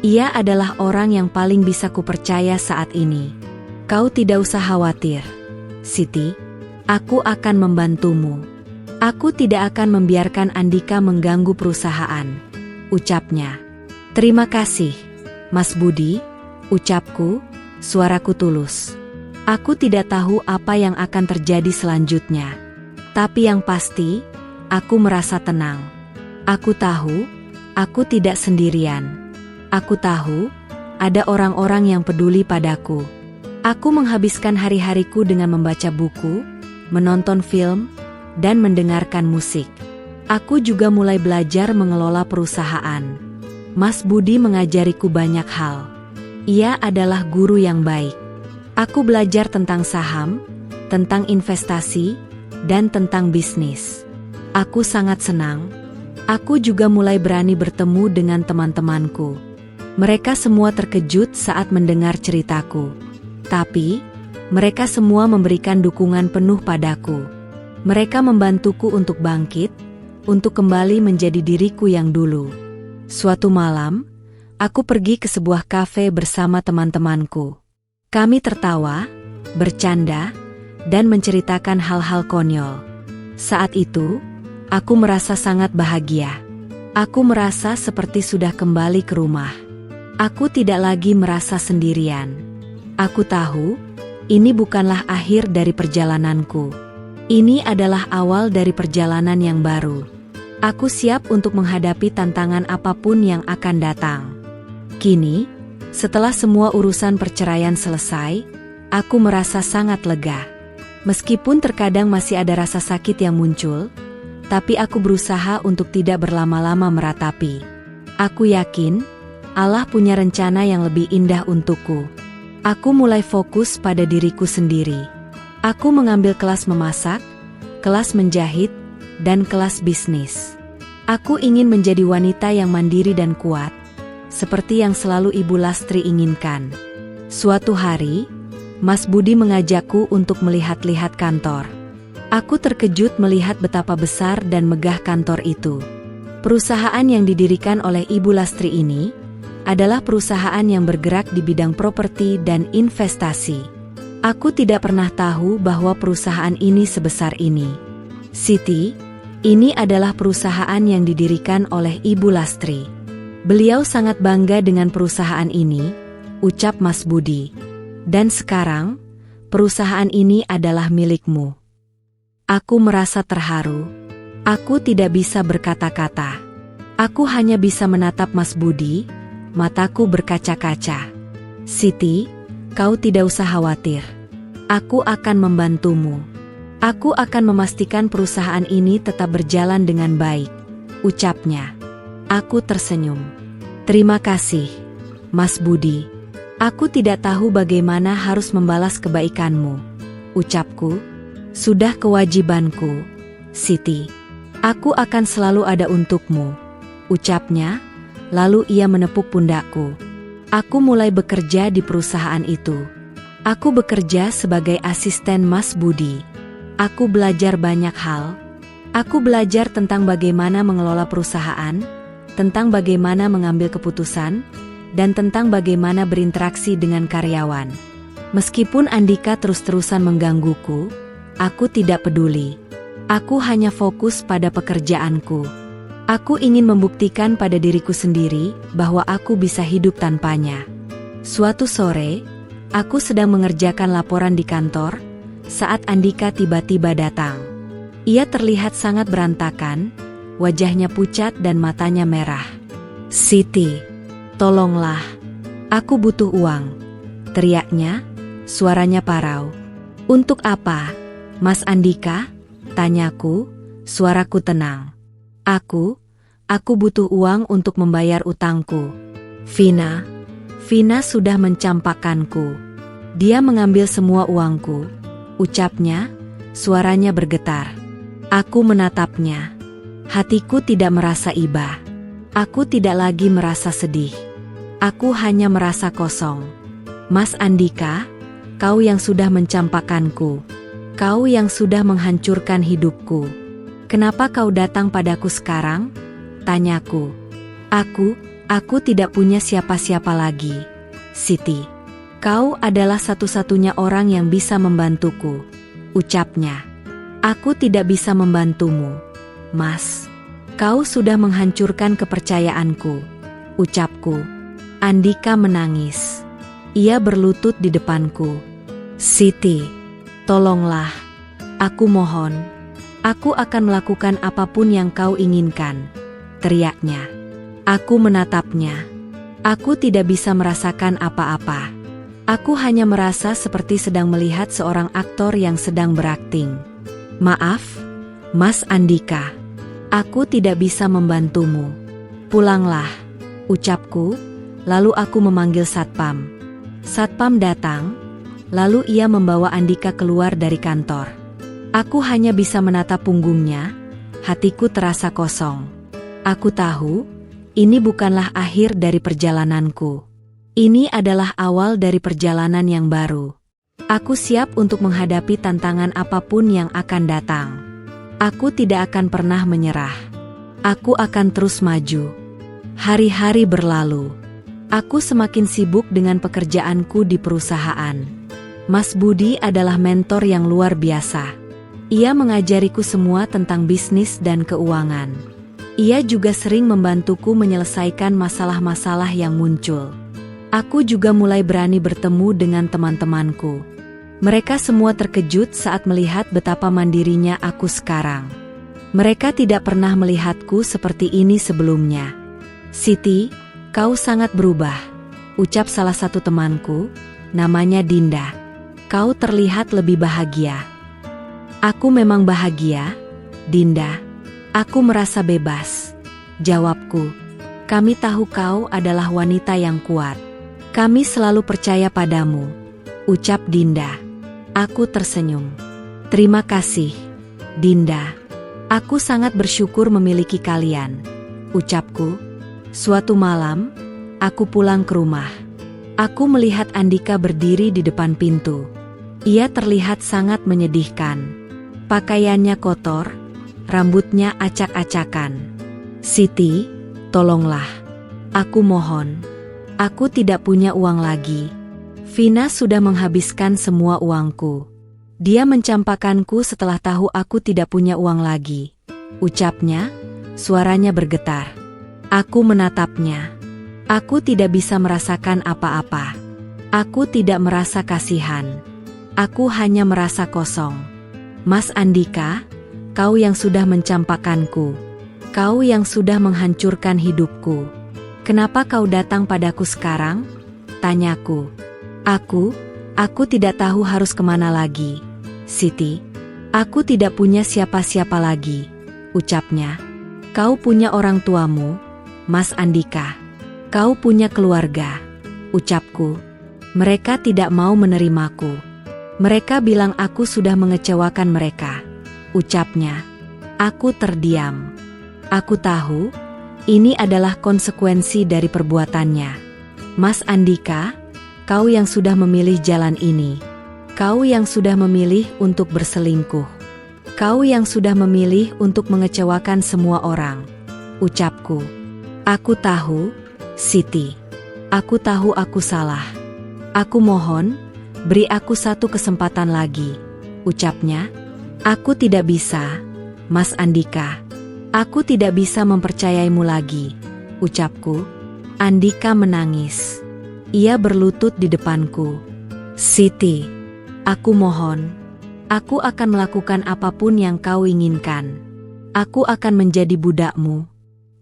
Ia adalah orang yang paling bisa kupercaya saat ini. Kau tidak usah khawatir, Siti. Aku akan membantumu. Aku tidak akan membiarkan Andika mengganggu perusahaan, ucapnya. Terima kasih, Mas Budi, ucapku, suaraku tulus. Aku tidak tahu apa yang akan terjadi selanjutnya. Tapi yang pasti, aku merasa tenang. Aku tahu, aku tidak sendirian. Aku tahu, ada orang-orang yang peduli padaku. Aku menghabiskan hari-hariku dengan membaca buku, menonton film, dan mendengarkan musik. Aku juga mulai belajar mengelola perusahaan. Mas Budi mengajariku banyak hal. Ia adalah guru yang baik. Aku belajar tentang saham, tentang investasi, dan tentang bisnis. Aku sangat senang. Aku juga mulai berani bertemu dengan teman-temanku. Mereka semua terkejut saat mendengar ceritaku. Tapi, mereka semua memberikan dukungan penuh padaku. Mereka membantuku untuk bangkit, untuk kembali menjadi diriku yang dulu. Suatu malam, aku pergi ke sebuah kafe bersama teman-temanku. Kami tertawa, bercanda, dan menceritakan hal-hal konyol. Saat itu, aku merasa sangat bahagia. Aku merasa seperti sudah kembali ke rumah. Aku tidak lagi merasa sendirian. Aku tahu, ini bukanlah akhir dari perjalananku. Ini adalah awal dari perjalanan yang baru. Aku siap untuk menghadapi tantangan apapun yang akan datang. Kini, setelah semua urusan perceraian selesai, aku merasa sangat lega. Meskipun terkadang masih ada rasa sakit yang muncul, tapi aku berusaha untuk tidak berlama-lama meratapi. Aku yakin, Allah punya rencana yang lebih indah untukku. Aku mulai fokus pada diriku sendiri. Aku mengambil kelas memasak, kelas menjahit, dan kelas bisnis. Aku ingin menjadi wanita yang mandiri dan kuat, seperti yang selalu Ibu Lastri inginkan. Suatu hari, Mas Budi mengajakku untuk melihat-lihat kantor. Aku terkejut melihat betapa besar dan megah kantor itu. Perusahaan yang didirikan oleh Ibu Lastri ini adalah perusahaan yang bergerak di bidang properti dan investasi. Aku tidak pernah tahu bahwa perusahaan ini sebesar ini. Siti, ini adalah perusahaan yang didirikan oleh Ibu Lastri. Beliau sangat bangga dengan perusahaan ini, ucap Mas Budi. Dan sekarang, perusahaan ini adalah milikmu. Aku merasa terharu. Aku tidak bisa berkata-kata. Aku hanya bisa menatap Mas Budi, mataku berkaca-kaca. Siti, kau tidak usah khawatir. Aku akan membantumu. Aku akan memastikan perusahaan ini tetap berjalan dengan baik, ucapnya. Aku tersenyum. Terima kasih, Mas Budi. Aku tidak tahu bagaimana harus membalas kebaikanmu, ucapku. Sudah kewajibanku, Siti. Aku akan selalu ada untukmu, ucapnya. Lalu ia menepuk pundakku. Aku mulai bekerja di perusahaan itu. Aku bekerja sebagai asisten Mas Budi. Aku belajar banyak hal. Aku belajar tentang bagaimana mengelola perusahaan, tentang bagaimana mengambil keputusan, dan tentang bagaimana berinteraksi dengan karyawan. Meskipun Andika terus-terusan menggangguku, aku tidak peduli. Aku hanya fokus pada pekerjaanku. Aku ingin membuktikan pada diriku sendiri bahwa aku bisa hidup tanpanya. Suatu sore, aku sedang mengerjakan laporan di kantor, saat Andika tiba-tiba datang. Ia terlihat sangat berantakan, wajahnya pucat dan matanya merah. Siti, tolonglah. Aku butuh uang, teriaknya, suaranya parau. Untuk apa, Mas Andika? Tanyaku, suaraku tenang. Aku butuh uang untuk membayar utangku. Vina sudah mencampakkanku. Dia mengambil semua uangku, ucapnya, suaranya bergetar. Aku menatapnya. Hatiku tidak merasa iba. Aku tidak lagi merasa sedih. Aku hanya merasa kosong. Mas Andika, kau yang sudah mencampakkanku. Kau yang sudah menghancurkan hidupku. Kenapa kau datang padaku sekarang? Tanyaku. Aku tidak punya siapa-siapa lagi. Siti, kau adalah satu-satunya orang yang bisa membantuku, ucapnya. Aku tidak bisa membantumu, Mas. Kau sudah menghancurkan kepercayaanku, ucapku. Andika menangis. Ia berlutut di depanku. Siti, tolonglah. Aku mohon. Aku akan melakukan apapun yang kau inginkan, teriaknya. Aku menatapnya. Aku tidak bisa merasakan apa-apa. Aku hanya merasa seperti sedang melihat seorang aktor yang sedang berakting. Maaf, Mas Andika. Aku tidak bisa membantumu. Pulanglah, ucapku, lalu aku memanggil satpam. Satpam datang. Lalu ia membawa Andika keluar dari kantor. Aku hanya bisa menatap punggungnya, hatiku terasa kosong. Aku tahu, ini bukanlah akhir dari perjalananku. Ini adalah awal dari perjalanan yang baru. Aku siap untuk menghadapi tantangan apapun yang akan datang. Aku tidak akan pernah menyerah. Aku akan terus maju. Hari-hari berlalu. Aku semakin sibuk dengan pekerjaanku di perusahaan. Mas Budi adalah mentor yang luar biasa. Ia mengajariku semua tentang bisnis dan keuangan. Ia juga sering membantuku menyelesaikan masalah-masalah yang muncul. Aku juga mulai berani bertemu dengan teman-temanku. Mereka semua terkejut saat melihat betapa mandirinya aku sekarang. Mereka tidak pernah melihatku seperti ini sebelumnya. "Siti, kau sangat berubah," ucap salah satu temanku, namanya Dinda. "Kau terlihat lebih bahagia." "Aku memang bahagia, Dinda. Aku merasa bebas," jawabku. "Kami tahu kau adalah wanita yang kuat. Kami selalu percaya padamu," ucap Dinda. Aku tersenyum. "Terima kasih, Dinda. Aku sangat bersyukur memiliki kalian," ucapku. Suatu malam, aku pulang ke rumah. Aku melihat Andika berdiri di depan pintu. Ia terlihat sangat menyedihkan. Pakaiannya kotor, rambutnya acak-acakan. "Siti, tolonglah. Aku mohon. Aku tidak punya uang lagi. Vina sudah menghabiskan semua uangku. Dia mencampakanku setelah tahu aku tidak punya uang lagi," ucapnya, suaranya bergetar. Aku menatapnya. Aku tidak bisa merasakan apa-apa. Aku tidak merasa kasihan. Aku hanya merasa kosong. "Mas Andika, kau yang sudah mencampakanku. Kau yang sudah menghancurkan hidupku. Kenapa kau datang padaku sekarang?" tanyaku. Aku tidak tahu harus kemana lagi, Siti. Aku tidak punya siapa-siapa lagi," ucapnya. "Kau punya orang tuamu, Mas Andika. Kau punya keluarga," ucapku. "Mereka tidak mau menerimaku. Mereka bilang aku sudah mengecewakan mereka," ucapnya. Aku terdiam. Aku tahu, ini adalah konsekuensi dari perbuatannya. "Mas Andika, kau yang sudah memilih jalan ini. Kau yang sudah memilih untuk berselingkuh. Kau yang sudah memilih untuk mengecewakan semua orang," ucapku. "Aku tahu, Siti. Aku tahu aku salah. Aku mohon, beri aku satu kesempatan lagi," ucapnya. "Aku tidak bisa, Mas Andika. Aku tidak bisa mempercayaimu lagi," ucapku. Andika menangis. Ia berlutut di depanku. "Siti, aku mohon. Aku akan melakukan apapun yang kau inginkan. Aku akan menjadi budakmu.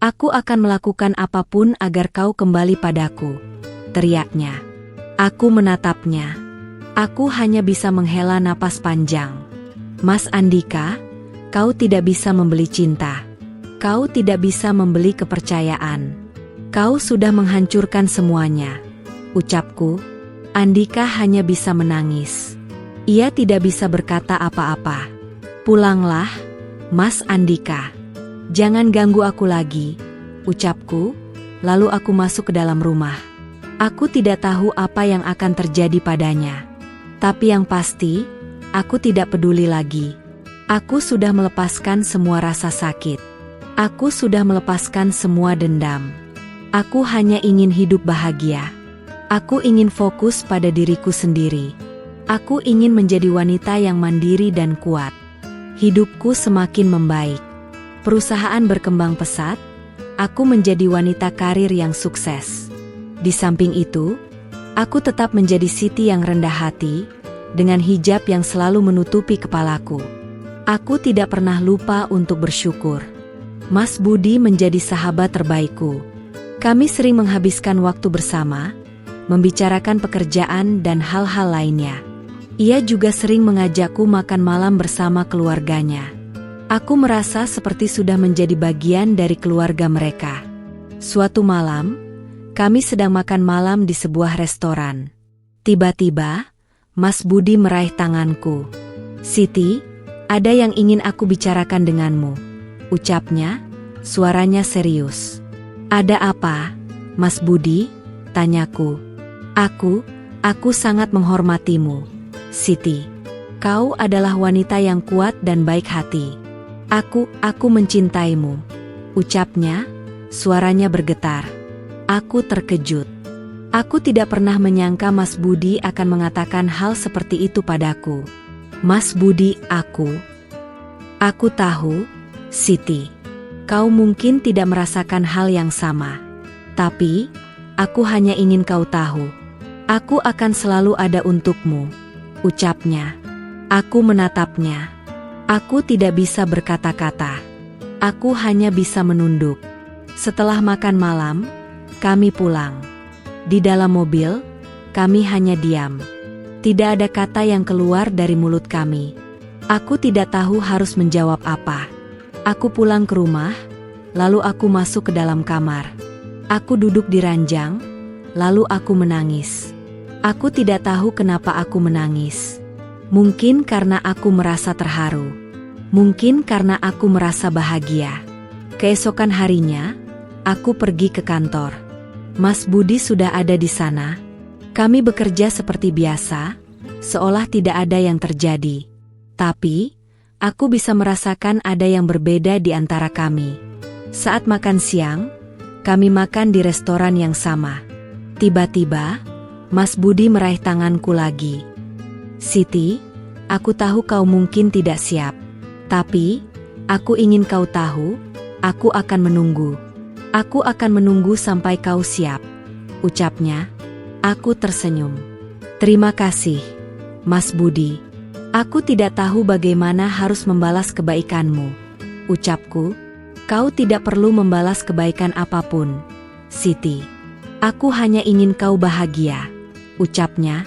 Aku akan melakukan apapun agar kau kembali padaku," teriaknya. Aku menatapnya. Aku hanya bisa menghela napas panjang. "Mas Andika, kau tidak bisa membeli cinta. Kau tidak bisa membeli kepercayaan. Kau sudah menghancurkan semuanya," ucapku. Andika hanya bisa menangis. Ia tidak bisa berkata apa-apa. "Pulanglah, Mas Andika. Jangan ganggu aku lagi," ucapku, lalu aku masuk ke dalam rumah. Aku tidak tahu apa yang akan terjadi padanya. Tapi yang pasti, aku tidak peduli lagi. Aku sudah melepaskan semua rasa sakit. Aku sudah melepaskan semua dendam. Aku hanya ingin hidup bahagia. Aku ingin fokus pada diriku sendiri. Aku ingin menjadi wanita yang mandiri dan kuat. Hidupku semakin membaik. Perusahaan berkembang pesat, aku menjadi wanita karir yang sukses. Di samping itu, aku tetap menjadi Siti yang rendah hati, dengan hijab yang selalu menutupi kepalaku. Aku tidak pernah lupa untuk bersyukur. Mas Budi menjadi sahabat terbaikku. Kami sering menghabiskan waktu bersama, membicarakan pekerjaan dan hal-hal lainnya. Ia juga sering mengajakku makan malam bersama keluarganya. Aku merasa seperti sudah menjadi bagian dari keluarga mereka. Suatu malam, kami sedang makan malam di sebuah restoran. Tiba-tiba, Mas Budi meraih tanganku. "Siti, ada yang ingin aku bicarakan denganmu," ucapnya, suaranya serius. "Ada apa, Mas Budi?" tanyaku. Aku sangat menghormatimu, Siti. Kau adalah wanita yang kuat dan baik hati. Aku mencintaimu," ucapnya, suaranya bergetar. Aku terkejut. Aku tidak pernah menyangka Mas Budi akan mengatakan hal seperti itu padaku. "Mas Budi, aku tahu, Siti. Kau mungkin tidak merasakan hal yang sama. Tapi, aku hanya ingin kau tahu. Aku akan selalu ada untukmu," ucapnya. Aku menatapnya. Aku tidak bisa berkata-kata. Aku hanya bisa menunduk. Setelah makan malam, kami pulang. Di dalam mobil, kami hanya diam. Tidak ada kata yang keluar dari mulut kami. Aku tidak tahu harus menjawab apa. Aku pulang ke rumah, lalu aku masuk ke dalam kamar. Aku duduk di ranjang, lalu aku menangis. Aku tidak tahu kenapa aku menangis. Mungkin karena aku merasa terharu. Mungkin karena aku merasa bahagia. Keesokan harinya, aku pergi ke kantor. Mas Budi sudah ada di sana. Kami bekerja seperti biasa, seolah tidak ada yang terjadi. Tapi, aku bisa merasakan ada yang berbeda di antara kami. Saat makan siang, kami makan di restoran yang sama. Tiba-tiba, Mas Budi meraih tanganku lagi. "Siti, aku tahu kau mungkin tidak siap. Tapi, aku ingin kau tahu, aku akan menunggu. Aku akan menunggu sampai kau siap," ucapnya. Aku tersenyum. "Terima kasih, Mas Budi. Aku tidak tahu bagaimana harus membalas kebaikanmu," ucapku. "Kau tidak perlu membalas kebaikan apapun, Siti. Aku hanya ingin kau bahagia," ucapnya.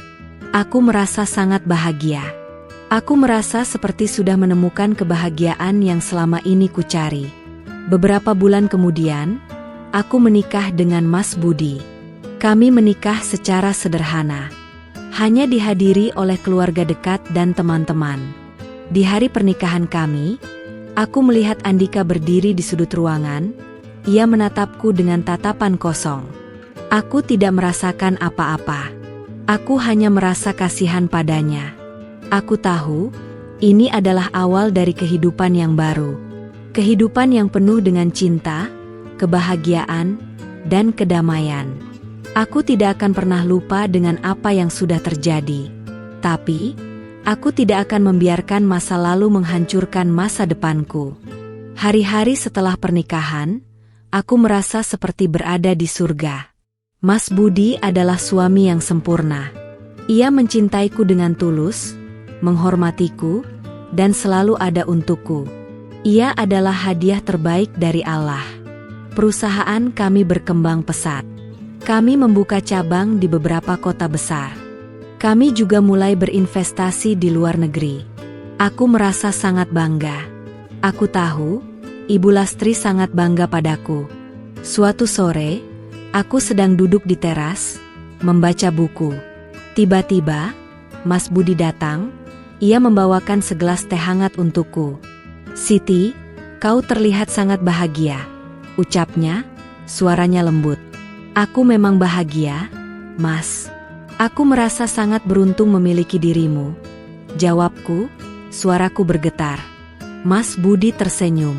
Aku merasa sangat bahagia. Aku merasa seperti sudah menemukan kebahagiaan yang selama ini kucari. Beberapa bulan kemudian, aku menikah dengan Mas Budi. Kami menikah secara sederhana. Hanya dihadiri oleh keluarga dekat dan teman-teman. Di hari pernikahan kami, aku melihat Andika berdiri di sudut ruangan. Ia menatapku dengan tatapan kosong. Aku tidak merasakan apa-apa. Aku hanya merasa kasihan padanya. Aku tahu, ini adalah awal dari kehidupan yang baru. Kehidupan yang penuh dengan cinta, kebahagiaan, dan kedamaian. Aku tidak akan pernah lupa dengan apa yang sudah terjadi. Tapi, aku tidak akan membiarkan masa lalu menghancurkan masa depanku. Hari-hari setelah pernikahan, aku merasa seperti berada di surga. Mas Budi adalah suami yang sempurna. Ia mencintaiku dengan tulus, menghormatiku, dan selalu ada untukku. Ia adalah hadiah terbaik dari Allah. Perusahaan kami berkembang pesat. Kami membuka cabang di beberapa kota besar. Kami juga mulai berinvestasi di luar negeri. Aku merasa sangat bangga. Aku tahu, Ibu Lastri sangat bangga padaku. Suatu sore, aku sedang duduk di teras, membaca buku. Tiba-tiba, Mas Budi datang. Ia membawakan segelas teh hangat untukku. "Siti, kau terlihat sangat bahagia," ucapnya, suaranya lembut. "Aku memang bahagia, Mas. Aku merasa sangat beruntung memiliki dirimu," jawabku, suaraku bergetar. Mas Budi tersenyum.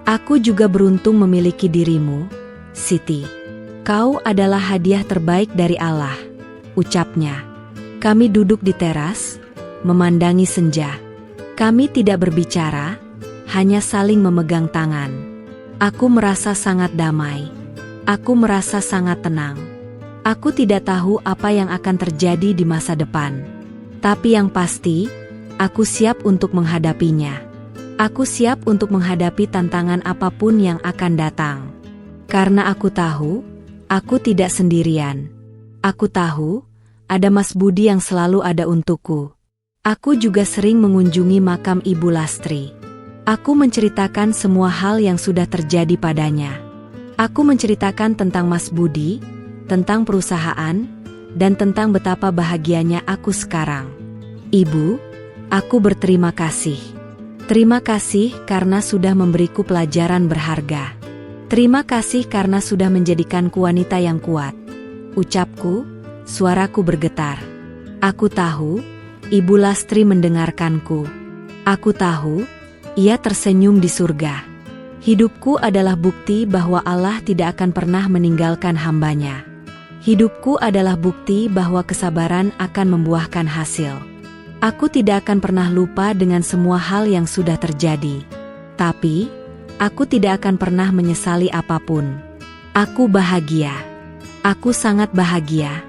"Aku juga beruntung memiliki dirimu, Siti. Kau adalah hadiah terbaik dari Allah," ucapnya. Kami duduk di teras, memandangi senja. Kami tidak berbicara, hanya saling memegang tangan. Aku merasa sangat damai. Aku merasa sangat tenang. Aku tidak tahu apa yang akan terjadi di masa depan. Tapi yang pasti, aku siap untuk menghadapinya. Aku siap untuk menghadapi tantangan apapun yang akan datang. Karena aku tahu, aku tidak sendirian. Aku tahu, ada Mas Budi yang selalu ada untukku. Aku juga sering mengunjungi makam Ibu Lastri. Aku menceritakan semua hal yang sudah terjadi padanya. Aku menceritakan tentang Mas Budi, tentang perusahaan, dan tentang betapa bahagianya aku sekarang. Ibu, aku berterima kasih. Terima kasih karena sudah memberiku pelajaran berharga. Terima kasih karena sudah menjadikanku wanita yang kuat. Ucapku, suaraku bergetar. Aku tahu, Ibu Lastri mendengarkanku. Aku tahu, ia tersenyum di surga. Hidupku adalah bukti bahwa Allah tidak akan pernah meninggalkan hambanya. Hidupku adalah bukti bahwa kesabaran akan membuahkan hasil. Aku tidak akan pernah lupa dengan semua hal yang sudah terjadi. Tapi, aku tidak akan pernah menyesali apapun. Aku bahagia. Aku sangat bahagia.